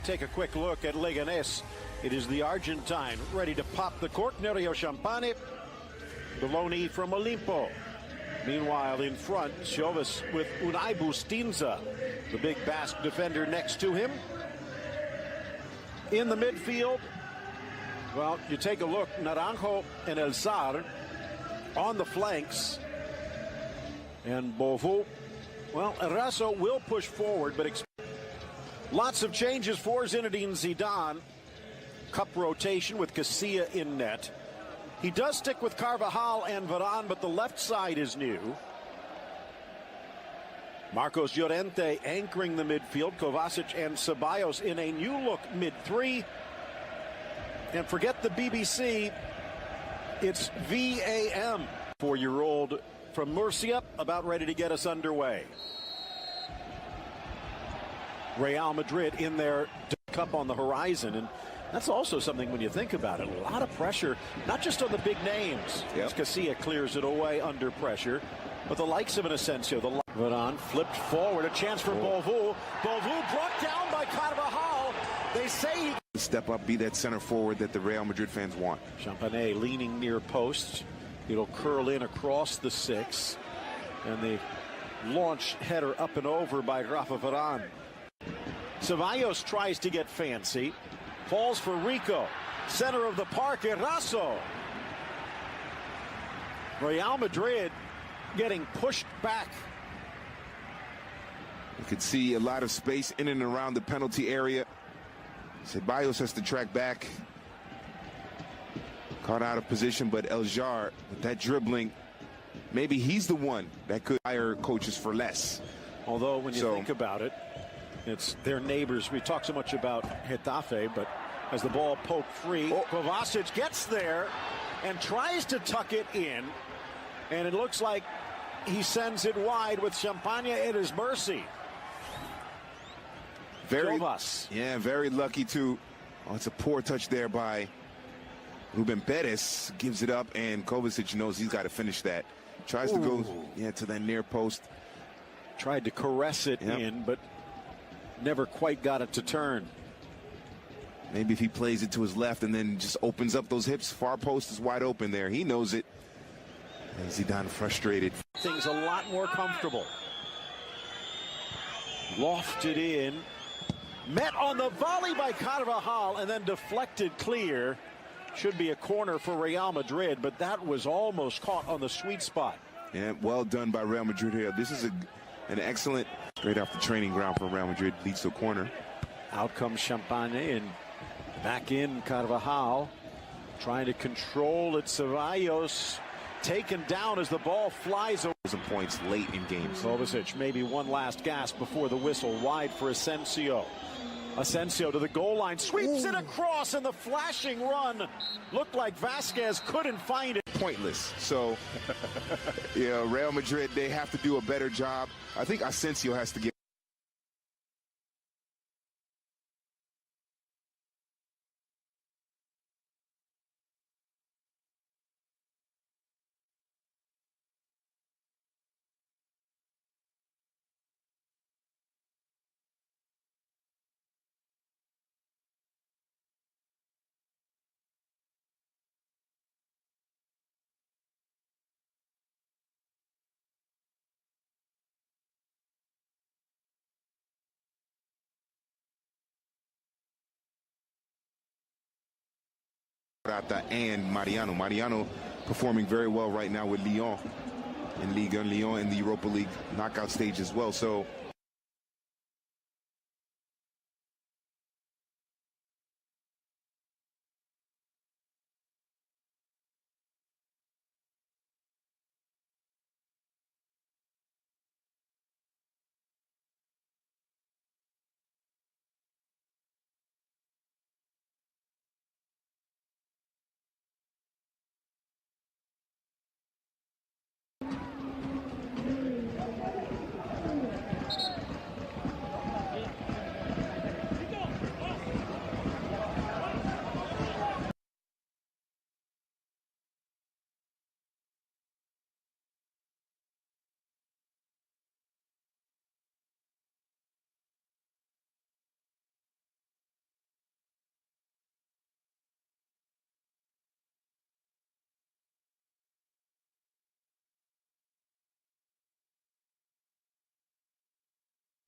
take a quick look at Leganes. It is the Argentine ready to pop the cork. Nerio Champagne, the loanee from Olimpo. Meanwhile, in front, Chauvis with Unai Bustinza, the big Basque defender next to him. In the midfield, well, you take a look, Naranjo and El Sar on the flanks. And Bovu, well, Eraso will push forward, but lots of changes for Zinedine Zidane. Cup rotation with Casilla in net. He does stick with Carvajal and Varane, but the left side is new. Marcos Llorente anchoring the midfield. Kovacic and Ceballos in a new look mid-three. And forget the BBC, it's VAM. 4-year-old from Murcia about ready to get us underway. Real Madrid in their cup on the horizon, and that's also something when you think about it. A lot of pressure, not just on the big names. Yep. Casilla clears it away under pressure, but the likes of an Asensio. Varane flipped forward, a chance for Bovu. Bovu brought down by Carvajal. They say he can step up, be that center forward that the Real Madrid fans want. Champagne leaning near post. It'll curl in across the 6. And the launch header up and over by Rafa Varane. Ceballos tries to get fancy. Falls for Rico. Center of the park, Eraso. Real Madrid getting pushed back. You can see a lot of space in and around the penalty area. Ceballos has to track back. Caught out of position, but Eljar, with that dribbling, maybe he's the one that could hire coaches for less. Although, when you think about it, it's their neighbors. We talk so much about Getafe, but as the ball poked free, Kovacic gets there and tries to tuck it in, and it looks like he sends it wide with Champagne at his mercy. Very lucky too. Oh, it's a poor touch there by Ruben Perez. Gives it up, and Kovacic knows he's got to finish that. Tries to go to that near post. Tried to caress it in, but never quite got it to turn. Maybe if he plays it to his left and then just opens up those hips, far post is wide open there. He knows it. And Zidane frustrated. Things a lot more comfortable. Lofted in. Met on the volley by Carvajal and then deflected clear. Should be a corner for Real Madrid, but that was almost caught on the sweet spot. Yeah, well done by Real Madrid here. This is an excellent, straight off the training ground for Real Madrid, leads to a corner. Out comes Champagne and back in Carvajal. Trying to control it. Ceballos taken down as the ball flies over. Some points late in games. Kovacic, maybe one last gasp before the whistle. Wide for Asensio. Asensio to the goal line, sweeps it across, and the flashing run looked like Vasquez couldn't find it. Pointless. So, Real Madrid, they have to do a better job. I think Asensio has to get. And Mariano performing very well right now with Lyon in Liga, and Lyon in the Europa League knockout stage as well. So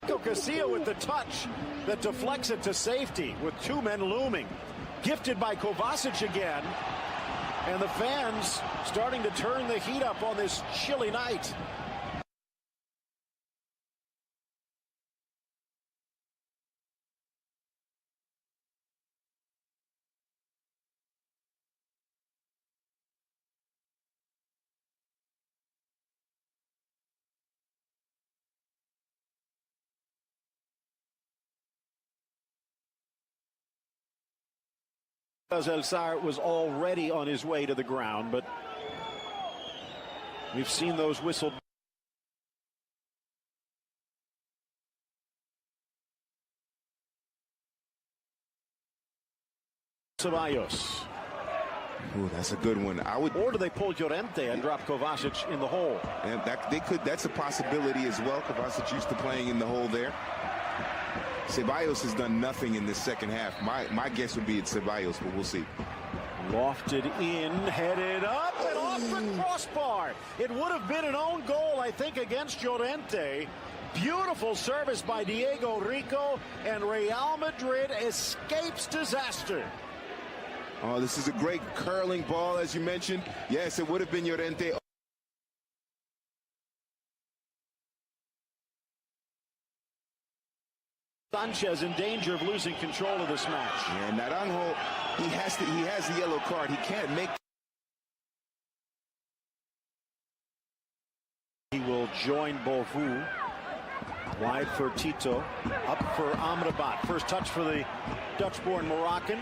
Casilla with the touch that deflects it to safety with two men looming. Gifted by Kovacic again. And the fans starting to turn the heat up on this chilly night. As El Sar was already on his way to the ground, but we've seen those whistled. Ceballos. Ooh, that's a good one. Or do they pull Llorente and drop Kovacic in the hole? And they could. That's a possibility as well. Kovacic used to playing in the hole there. Ceballos has done nothing in this second half. My guess would be it's Ceballos, but we'll see. Lofted in, headed up, and off the crossbar. It would have been an own goal, I think, against Llorente. Beautiful service by Diego Rico, and Real Madrid escapes disaster. Oh, this is a great curling ball, as you mentioned. Yes, it would have been Llorente. Sanchez in danger of losing control of this match. Yeah, Naranjo, he has the yellow card. He can't make. He will join Beauvais. Wide for Tito. Up for Amrabat. First touch for the Dutch-born Moroccan.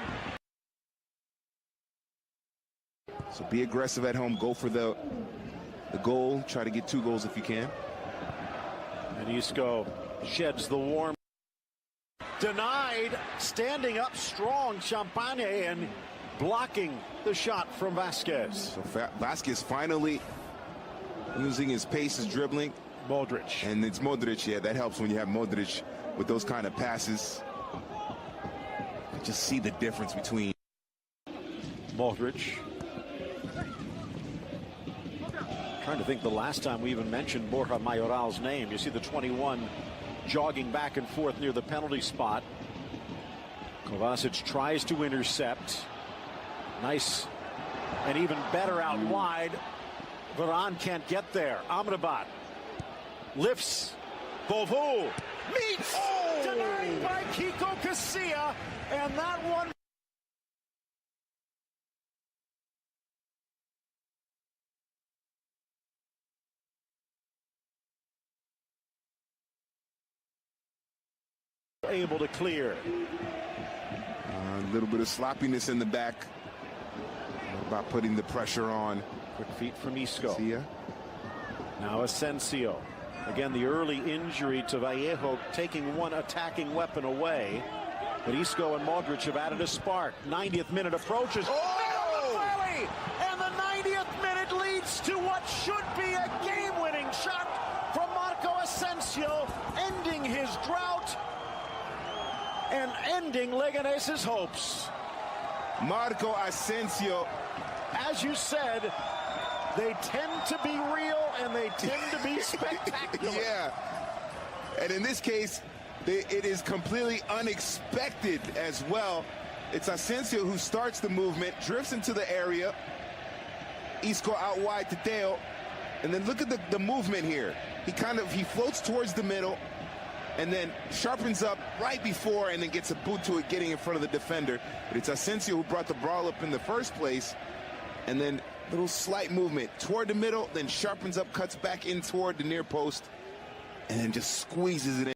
So be aggressive at home. Go for the goal. Try to get 2 goals if you can. And Isco sheds the warm. Denied, standing up strong, Champagne, and blocking the shot from Vasquez. So Vasquez finally using his pace, his dribbling. Modric. And it's Modric, yeah, that helps when you have Modric with those kind of passes. You just see the difference between. Modric. Trying to think the last time we even mentioned Borja Mayoral's name. You see the 21 jogging back and forth near the penalty spot. Kovacic tries to intercept. Nice and even better out wide. Varane can't get there. Amrabat lifts. Beauvais meets. Oh! Denied by Kiko Casilla. And that one. Able to clear. A little bit of sloppiness in the back about putting the pressure on. Quick feet from Isco. Garcia. Now Asensio. Again, the early injury to Vallejo taking one attacking weapon away. But Isco and Modric have added a spark. 90th minute approaches. Oh! And the 90th minute leads to what should be a game-winning shot from Marco Asensio, ending his drought and ending Leganes' hopes. Marco Asensio. As you said, they tend to be real and they tend to be spectacular. Yeah. And in this case, it is completely unexpected as well. It's Asensio who starts the movement, drifts into the area. Isco out wide to Teo. And then look at the movement here. He floats towards the middle and then sharpens up right before and then gets a boot to it, getting in front of the defender. But it's Asensio who brought the ball up in the first place. And then little slight movement toward the middle, then sharpens up, cuts back in toward the near post, and then just squeezes it in.